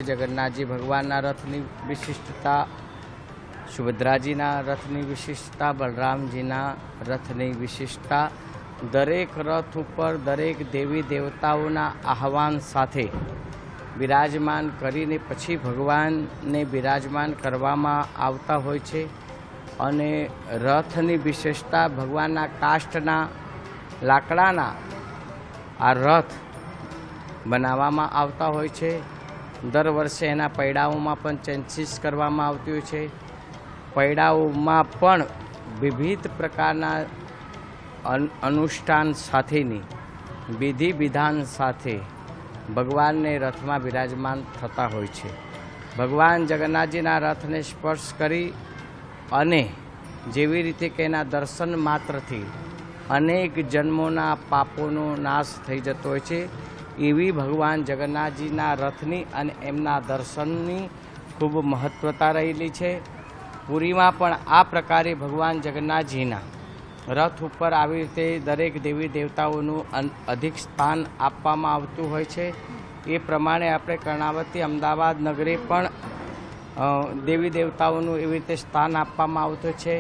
जगन्नाथजी भगवानना रथनी विशिष्टता, सुभद्राजीना रथनी विशिष्टता, बलरामजीना रथनी विशिष्टता, दरेक रथ पर दरेक देवी देवताओना आह्वान साथे विराजमान करीने पछी भगवानने विराजमान करवामां आवता होय छे। अने रथनी विशेषता भगवानना काष्ठना लाकडाना आ रथ बनाववामां आवता होय छे। दर वर्षे एना पैडाओमां पण चेन्जीस करवामां आवती होय छे। पैडाओमां पण विविध प्रकारना अनुष्ठान साथेनी विधि विधान साथे भगवान ने रथ में विराजमान थता होय छे। भगवान जगन्नाथजीना रथ ने स्पर्श करी अने जेवी रीते के एना दर्शन मात्रथी अनेक जन्मोना पापोनो नाश थई जतो होय छे, एवी भगवान जगन्नाथजीना रथनी अने एमना दर्शननी खूब महत्वता रहेली छे। पुरीमां पण आ प्रकारे भगवान जगन्नाथजीना रथ पर આવી રીતે દરેક દેવી દેવતાઓનું અધિક સ્થાન આપવામાં આવતું હોય છે। એ પ્રમાણે આપણે કર્ણાવતી અમદાવાદ નગરે પણ દેવી દેવતાઓનું એવી રીતે સ્થાન આપવામાં આવતું છે।